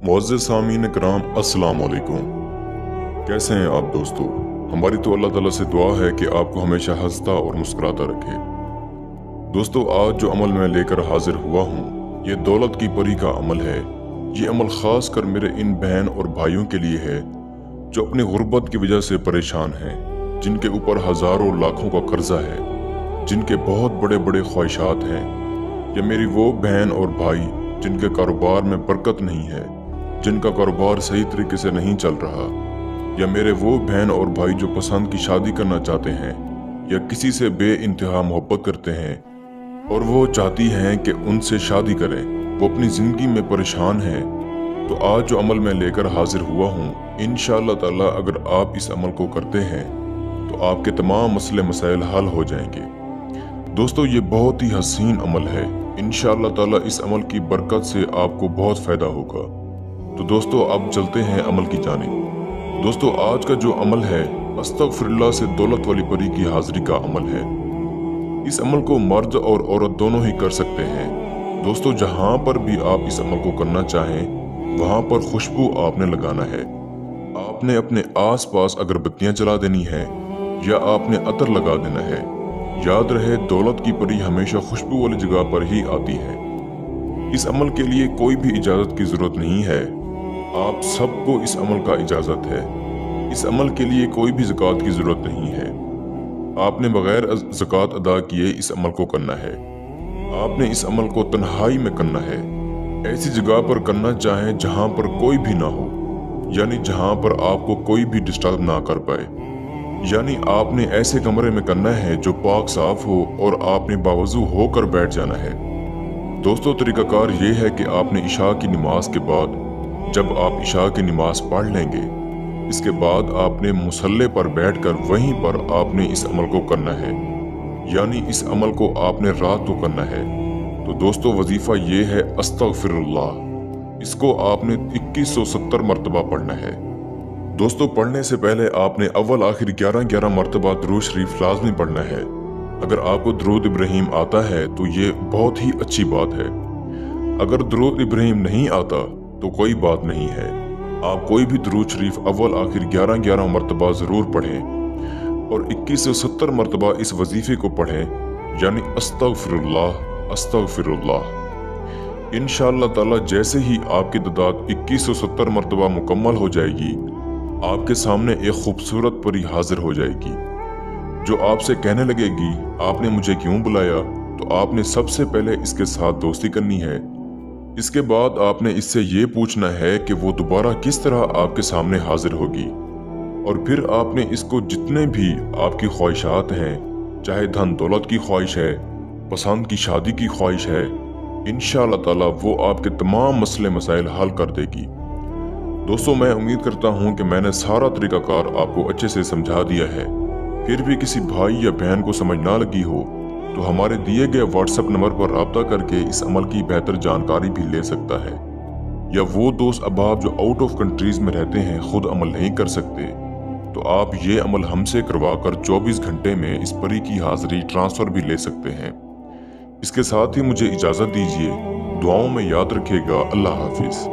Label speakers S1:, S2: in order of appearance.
S1: मुअज़्ज़िज़ सामीन कराम अस्सलाम वालेकुम। कैसे हैं आप दोस्तों? हमारी तो अल्लाह ताला से दुआ है कि आपको हमेशा हंसता और मुस्कुराता रखे। दोस्तों, आज जो अमल मैं लेकर हाजिर हुआ हूँ, ये दौलत की परी का अमल है। ये अमल ख़ास कर मेरे इन बहन और भाइयों के लिए है जो अपनी गुर्बत की वजह से परेशान हैं, जिनके ऊपर हज़ारों लाखों का कर्जा है, जिनके बहुत बड़े बड़े ख्वाहिशात हैं। या मेरी वो बहन और भाई जिनके कारोबार में बरकत नहीं है, जिनका कारोबार सही तरीके से नहीं चल रहा। या मेरे वो बहन और भाई जो पसंद की शादी करना चाहते हैं या किसी से बेइंतहा मोहब्बत करते हैं और वो चाहती हैं कि उनसे शादी करें, वो अपनी ज़िंदगी में परेशान हैं। तो आज जो अमल मैं लेकर हाजिर हुआ हूँ, इंशाअल्लाह ताला अगर आप इस अमल को करते हैं तो आपके तमाम मसले मसाइल हल हो जाएंगे। दोस्तों, ये बहुत ही हसीन अमल है। इंशाअल्लाह ताला इस अमल की बरकत से आपको बहुत फ़ायदा होगा। तो दोस्तों, अब चलते हैं अमल की जानिब। दोस्तों, आज का जो अमल है, अस्तगफिरुल्लाह से दौलत वाली परी की हाजिरी का अमल है। इस अमल को मर्द और औरत दोनों ही कर सकते हैं। दोस्तों, जहाँ पर भी आप इस अमल को करना चाहें, वहाँ पर खुशबू आपने लगाना है। आपने अपने आस पास अगरबत्तियाँ जला देनी है या आपने अतर लगा देना है। याद रहे, दौलत की परी हमेशा खुशबू वाली जगह पर ही आती है। इस अमल के लिए कोई भी इजाज़त की ज़रूरत नहीं है। आप सबको इस अमल का इजाज़त है। इस अमल के लिए कोई भी ज़कात की ज़रूरत नहीं है। आपने बगैर ज़कात अदा किए इस अमल को करना है। आपने इस अमल को तन्हाई में करना है। ऐसी जगह पर करना चाहें जहां पर कोई भी ना हो, यानी जहां पर आपको कोई भी डिस्टर्ब ना कर पाए। यानी आपने ऐसे कमरे में करना है जो पाक साफ हो और आपने बावजू होकर बैठ जाना है। दोस्तों, तरीकाकार ये है कि आपने इशा की नमाज के बाद, जब आप इशा की नमाज पढ़ लेंगे, इसके बाद आपने मुसल्ले पर बैठकर वहीं पर आपने इस अमल को करना है। यानी इस अमल को आपने रात को करना है। तो दोस्तों, वजीफा ये है अस्तगफिरुल्लाह। इसको आपने 2170 मरतबा पढ़ना है। दोस्तों, पढ़ने से पहले आपने अव्वल आखिर 11-11 मरतबा दुरूद शरीफ लाजमी पढ़ना है। अगर आपको दुरूद इब्राहीम आता है तो ये बहुत ही अच्छी बात है। अगर दुरूद इब्राहीम नहीं आता तो कोई बात नहीं है। आप कोई भी दुरूद शरीफ अव्वल आखिर 11-11 मरतबा ज़रूर पढ़ें और 2170 मरतबा इस वजीफे को पढ़ें, यानी अस्तगफिरुल्लाह अस्तगफिरुल्लाह। इंशाअल्लाह ताला जैसे ही आपकी तादाद 2170 मरतबा मुकम्मल हो जाएगी, आपके सामने एक खूबसूरत परी हाजिर हो जाएगी जो आपसे कहने लगेगी, आपने मुझे क्यों बुलाया? तो आपने सबसे पहले इसके साथ दोस्ती करनी है। इसके बाद आपने इससे ये पूछना है कि वो दोबारा किस तरह आपके सामने हाजिर होगी। और फिर आपने इसको जितने भी आपकी ख्वाहिशात हैं, चाहे धन दौलत की ख्वाहिश है, पसंद की शादी की ख्वाहिश है, इंशाअल्लाह ताला वो आपके तमाम मसले मसाइल हल कर देगी। दोस्तों, मैं उम्मीद करता हूँ कि मैंने सारा तरीकाकार आपको अच्छे से समझा दिया है। फिर भी किसी भाई या बहन को समझ ना लगी हो तो हमारे दिए गए व्हाट्सएप नंबर पर राब्ता करके इस अमल की बेहतर जानकारी भी ले सकता है। या वो दोस्त अहबाब जो आउट ऑफ कंट्रीज में रहते हैं, खुद अमल नहीं कर सकते, तो आप ये अमल हमसे करवाकर 24 घंटे में इस परी की हाजिरी ट्रांसफ़र भी ले सकते हैं। इसके साथ ही मुझे इजाज़त दीजिए। दुआओं में याद रखिएगा। अल्लाह हाफिज़।